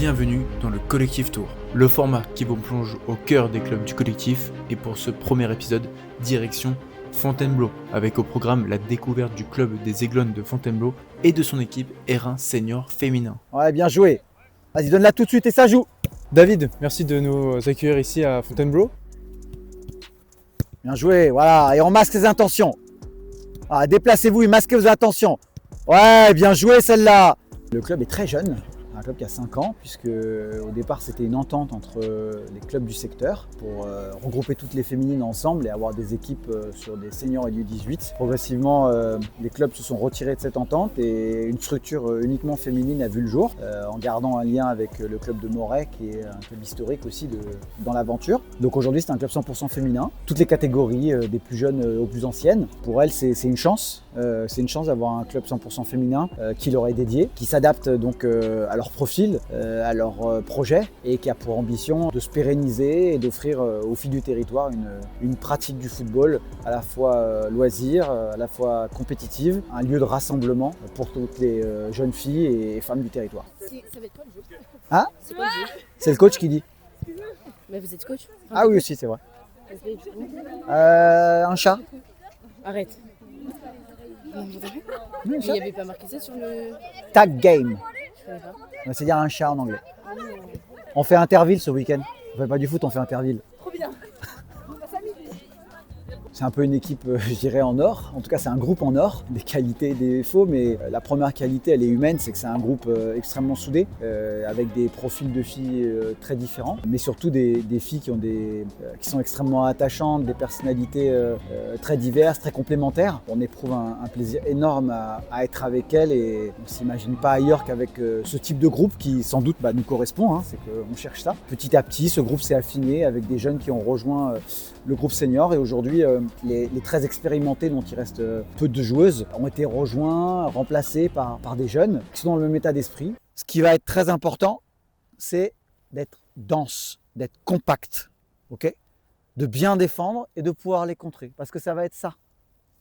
bienvenue dans le Collectif Tour, le format qui vous plonge au cœur des clubs du collectif. Et pour ce premier épisode, direction Fontainebleau, avec au programme la découverte du club des Aiglones de Fontainebleau et de son équipe R1 senior féminin. Ouais, bien joué. Vas-y, donne-la tout de suite et ça joue. David, merci de nous accueillir ici à Fontainebleau. Bien joué, voilà. Et on masque les intentions. Ah, déplacez-vous et masquez vos intentions. Ouais, bien joué celle-là. Le club est très jeune. Un club qui a 5 ans, puisque au départ c'était une entente entre les clubs du secteur pour regrouper toutes les féminines ensemble et avoir des équipes sur des seniors et du 18. Progressivement, les clubs se sont retirés de cette entente et une structure uniquement féminine a vu le jour, en gardant un lien avec le club de Moret, qui est un club historique aussi dans l'aventure. Donc aujourd'hui c'est un club 100% féminin, toutes les catégories, des plus jeunes aux plus anciennes. Pour elles c'est une chance. C'est une chance d'avoir un club 100% féminin qui leur est dédié, qui s'adapte donc à leur profil, à leur projet et qui a pour ambition de se pérenniser et d'offrir aux filles du territoire une pratique du football à la fois loisir, à la fois compétitive, un lieu de rassemblement pour toutes les jeunes filles et femmes du territoire. Ça va être quoi le jeu? Hein? C'est quoi le jeu? C'est le coach qui dit. Mais vous êtes coach? Ah oui aussi c'est vrai. Un chat. Arrête. Non, vous avez vu? Mais il n'y avait pas marqué ça sur le... Tag game. Je connais pas. C'est-à-dire un chat en anglais. On fait Interville ce week-end. On fait pas du foot, on fait Interville. Trop bien. C'est un peu une équipe, je dirais, en or. En tout cas, c'est un groupe en or, des qualités et des défauts. Mais la première qualité, elle est humaine, c'est que c'est un groupe extrêmement soudé, avec des profils de filles très différents, mais surtout des filles qui sont extrêmement attachantes, des personnalités très diverses, très complémentaires. On éprouve un plaisir énorme à être avec elles et on ne s'imagine pas ailleurs qu'avec ce type de groupe qui, sans doute, nous correspond. C'est qu'on cherche ça. Petit à petit, ce groupe s'est affiné avec des jeunes qui ont rejoint le groupe senior et aujourd'hui, les très expérimentés, dont il reste peu de joueuses, ont été rejoints, remplacés par des jeunes qui sont dans le même état d'esprit. Ce qui va être très important, c'est d'être dense, d'être compact, okay, de bien défendre et de pouvoir les contrer. Parce que ça va être ça,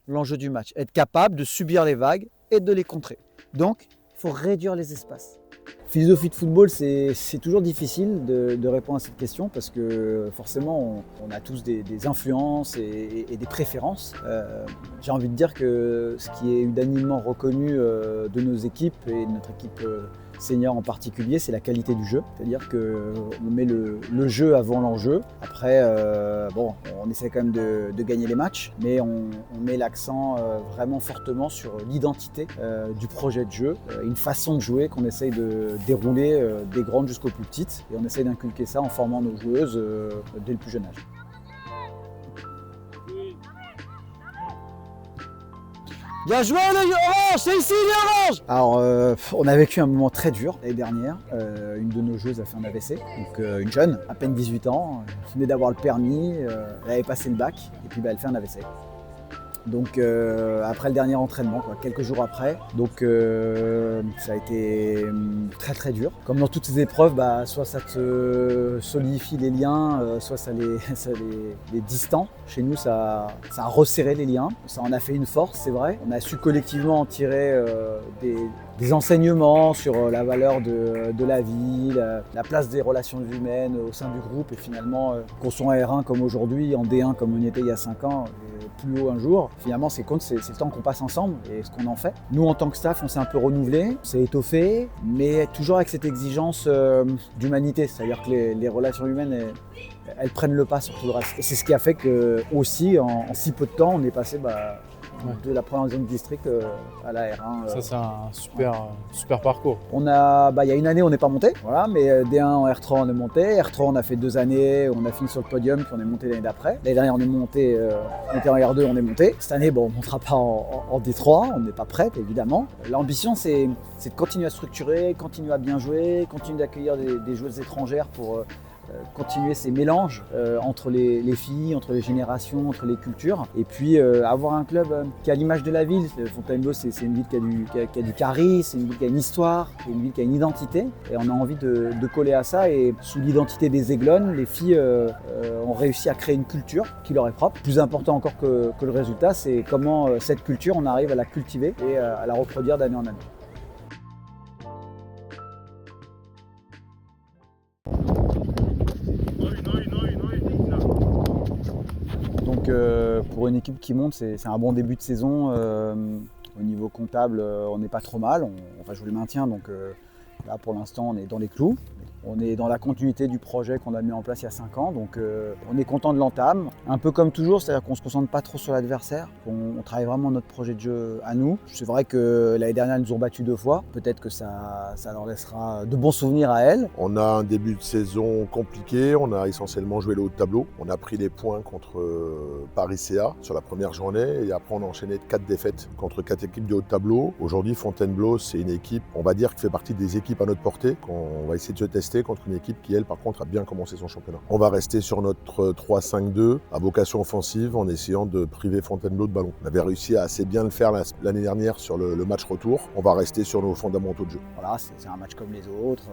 l'enjeu du match. Être capable de subir les vagues et de les contrer. Donc, il faut réduire les espaces. Philosophie de football, c'est toujours difficile de répondre à cette question parce que forcément on a tous des influences et des préférences. J'ai envie de dire que ce qui est unanimement reconnu de nos équipes et de notre équipe senior en particulier, c'est la qualité du jeu. C'est-à-dire qu'on met le jeu avant l'enjeu. Après, on essaie quand même de gagner les matchs, mais on met l'accent vraiment fortement sur l'identité du projet de jeu, une façon de jouer qu'on essaye de dérouler des grandes jusqu'aux plus petites. Et on essaye d'inculquer ça en formant nos joueuses dès le plus jeune âge. Bien joué les oranges, c'est ici les oranges. Alors on a vécu un moment très dur l'année dernière. Une de nos joueuses a fait un AVC, donc une jeune, à peine 18 ans, elle venait d'avoir le permis, elle avait passé le bac et puis elle fait un AVC. Donc après le dernier entraînement, quelques jours après, donc ça a été très très dur. Comme dans toutes ces épreuves, soit ça te solidifie les liens, soit ça les distend. Chez nous, ça a resserré les liens, ça en a fait une force, c'est vrai. On a su collectivement en tirer des enseignements sur la valeur de la vie, la place des relations humaines au sein du groupe et finalement qu'on soit en R1 comme aujourd'hui, en D1 comme on y était il y a 5 ans, et plus haut un jour. Finalement, c'est le temps qu'on passe ensemble et ce qu'on en fait. Nous, en tant que staff, on s'est un peu renouvelé, on s'est étoffé, mais toujours avec cette exigence d'humanité, c'est-à-dire que les relations humaines, elles prennent le pas sur tout le reste. Et c'est ce qui a fait que aussi, en si peu de temps, on est passé de la première zone district à la R1. Ça, c'est un super parcours. Il y a une année, on n'est pas monté, voilà, mais D1 en R3, on est monté. R3, on a fait 2 années, on a fini sur le podium, puis on est monté l'année d'après. L'année dernière, on est monté, on était en R2, on est monté. Cette année, on ne montera pas en D3, on n'est pas prêt, évidemment. L'ambition, c'est de continuer à structurer, continuer à bien jouer, continuer d'accueillir des joueuses étrangères pour continuer ces mélanges entre les filles, entre les générations, entre les cultures, et puis avoir un club qui a l'image de la ville. Fontainebleau, c'est une ville qui a du charisme, c'est une ville qui a une histoire, c'est une ville qui a une identité, et on a envie de coller à ça. Et sous l'identité des Aiglones, les filles ont réussi à créer une culture qui leur est propre. Plus important encore que le résultat, c'est comment cette culture, on arrive à la cultiver et à la reproduire d'année en année. pour une équipe qui monte, c'est un bon début de saison. Au niveau comptable, on n'est pas trop mal. On va jouer le maintien, donc là pour l'instant on est dans les clous. On est dans la continuité du projet qu'on a mis en place il y a 5 ans, donc on est content de l'entame. Un peu comme toujours, c'est-à-dire qu'on ne se concentre pas trop sur l'adversaire, on travaille vraiment notre projet de jeu à nous. C'est vrai que l'année dernière, ils nous ont battus 2 fois. Peut-être que ça leur laissera de bons souvenirs à elles. On a un début de saison compliqué, on a essentiellement joué le haut de tableau. On a pris les points contre Paris CA sur la première journée et après on a enchaîné 4 défaites contre 4 équipes de haut de tableau. Aujourd'hui, Fontainebleau, c'est une équipe, on va dire, qui fait partie des équipes à notre portée, qu'on va essayer de se tester contre une équipe qui, elle, par contre, a bien commencé son championnat. On va rester sur notre 3-5-2 à vocation offensive en essayant de priver Fontainebleau de ballon. On avait réussi à assez bien le faire l'année dernière sur le match retour. On va rester sur nos fondamentaux de jeu. Voilà, c'est un match comme les autres.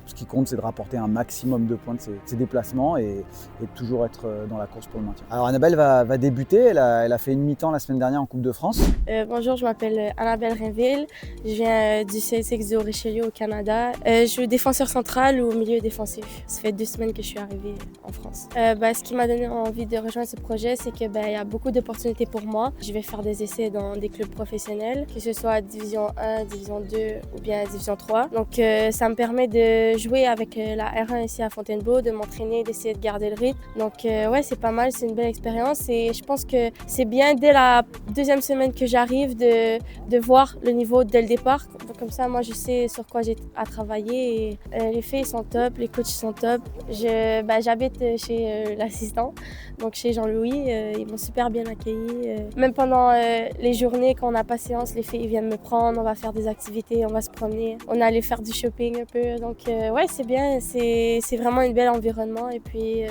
Ce qui compte, c'est de rapporter un maximum de points de ses déplacements et de toujours être dans la course pour le maintien. Alors Annabelle va débuter, elle a fait une mi-temps la semaine dernière en Coupe de France. Bonjour, je m'appelle Annabelle Rainville, je viens du CSX de Richelieu au Canada. Je suis défenseur central ou au milieu défensif. Ça fait 2 semaines que je suis arrivée en France. Ce qui m'a donné envie de rejoindre ce projet, c'est qu'il y a beaucoup d'opportunités pour moi. Je vais faire des essais dans des clubs professionnels, que ce soit Division 1, Division 2 ou bien Division 3. Donc ça me permet de jouer avec la R1 ici à Fontainebleau, de m'entraîner, d'essayer de garder le rythme. Donc ouais, c'est pas mal, c'est une belle expérience et je pense que c'est bien dès la 2e semaine que j'arrive de voir le niveau dès le départ. Comme ça, moi je sais sur quoi j'ai à travailler et les filles sont top, les coachs sont top. J'habite chez l'assistant, donc chez Jean-Louis, ils m'ont super bien accueilli. Même pendant les journées quand on n'a pas séance, les filles viennent me prendre, on va faire des activités, on va se promener, on est allé faire du shopping un peu. Donc ouais, c'est bien, c'est vraiment un bel environnement et puis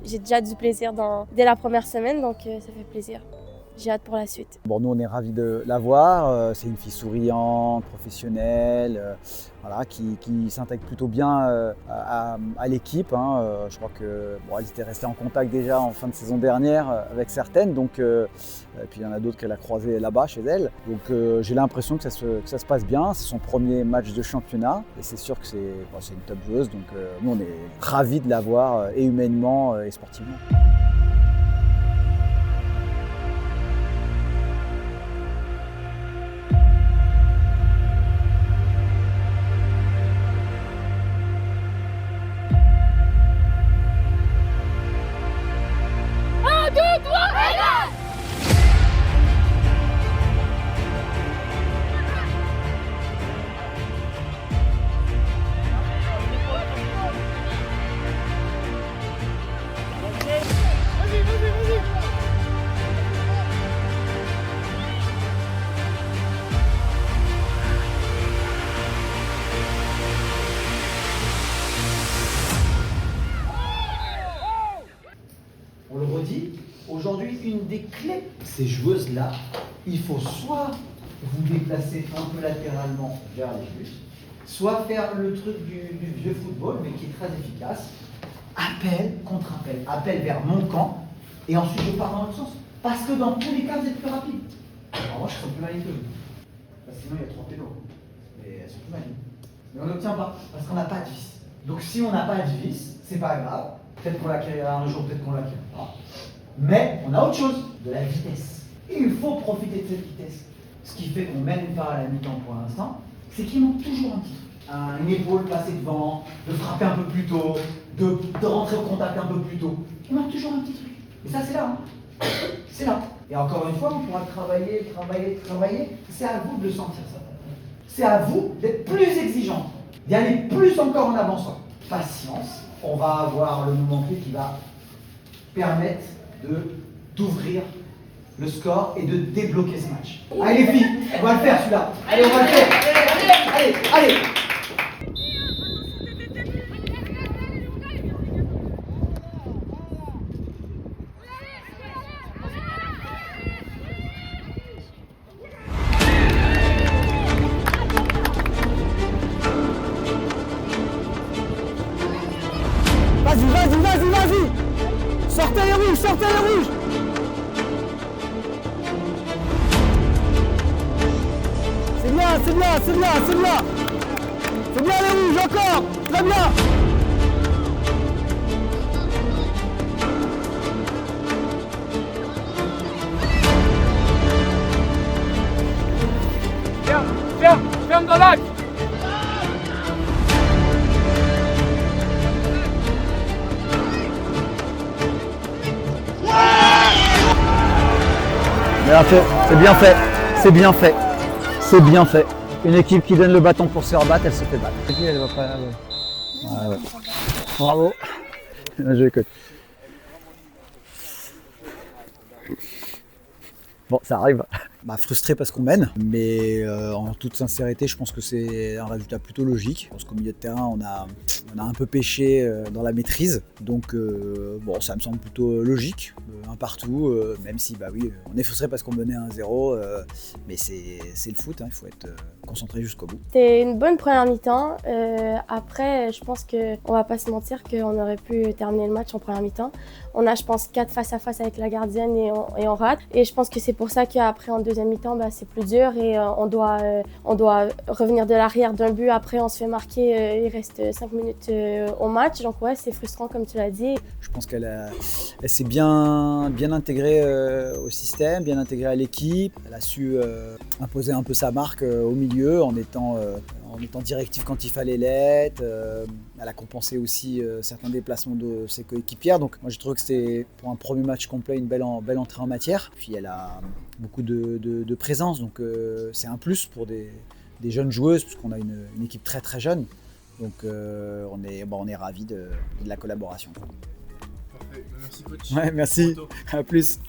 j'ai déjà du plaisir dès la première semaine, donc ça fait plaisir. J'ai hâte pour la suite. Bon, nous on est ravis de la voir, c'est une fille souriante, professionnelle, voilà, qui s'intègre plutôt bien à l'équipe. Je crois qu'elle était restée en contact déjà en fin de saison dernière avec certaines, donc, et puis il y en a d'autres qu'elle a croisées là-bas chez elle. Donc j'ai l'impression que ça se passe bien, c'est son premier match de championnat et c'est sûr que c'est une top joueuse, donc nous on est ravis de la voir et humainement et sportivement. On le redit, aujourd'hui, une des clés, ces joueuses-là, il faut soit vous déplacer un peu latéralement vers les buts, soit faire le truc du vieux football, mais qui est très efficace. Appel contre appel, appel vers mon camp, et ensuite je pars dans l'autre sens. Parce que dans tous les cas, vous êtes plus rapide. En revanche, elles sont plus malignes que vous. Parce que sinon, il y a 3 pénaux. Mais elles sont plus malignes. Mais on n'obtient pas, parce qu'on n'a pas de vis. Donc si on n'a pas de vis, c'est pas grave. Peut-être qu'on l'acquérira un jour, peut-être qu'on l'acquérira pas. Mais on a autre chose, de la vitesse. Et il faut profiter de cette vitesse. Ce qui fait qu'on mène pas à la mi-temps pour l'instant, c'est qu'il manque toujours un petit truc. Une épaule passée devant, de frapper un peu plus tôt, de rentrer au contact un peu plus tôt. Il manque toujours un petit truc. Et ça, c'est là. C'est là. Et encore une fois, on pourra travailler. C'est à vous de le sentir, ça. C'est à vous d'être plus exigeant, d'y aller plus encore en avançant. Patience. On va avoir le moment clé qui va permettre d'ouvrir le score et de débloquer ce match. Allez les filles, on va le faire celui-là. Allez, on va le faire. Allez. Vas-y. Sortez les rouges. C'est bien. C'est bien les rouges, encore. Très bien. Bien fait, c'est bien fait, c'est bien fait, c'est bien fait. Une équipe qui donne le bâton pour se faire battre, elle se fait battre. Et puis elle va pas. Ouais. Bravo. Bien joué, coach. Bon, ça arrive. Frustré parce qu'on mène, mais en toute sincérité, je pense que c'est un résultat plutôt logique. Je pense qu'au milieu de terrain, on a un peu pêché dans la maîtrise, donc ça me semble plutôt logique, un partout, même si oui, on est frustré parce qu'on menait 1-0, mais c'est le foot, hein, il faut être concentré jusqu'au bout. C'était une bonne première mi-temps. Après, je pense qu'on va pas se mentir qu'on aurait pu terminer le match en première mi-temps. On a, je pense, 4 face à face avec la gardienne et on rate. Et je pense que c'est pour ça qu'après, en deuxième mi-temps, c'est plus dur et on doit revenir de l'arrière d'un but. Après, on se fait marquer, il reste 5 minutes au match. Donc ouais, c'est frustrant comme tu l'as dit. Je pense qu'elle s'est bien intégrée au système, bien intégrée à l'équipe. Elle a su imposer un peu sa marque au milieu en étant directive quand il fallait l'être. Elle a compensé aussi certains déplacements de ses coéquipières. Donc moi, j'ai trouvé que c'était pour un premier match complet une belle entrée en matière. Puis elle a beaucoup de présence, donc c'est un plus pour des jeunes joueuses puisqu'on a une équipe très très jeune. Donc on est ravis de la collaboration. Parfait, merci coach. Ouais, merci, à plus.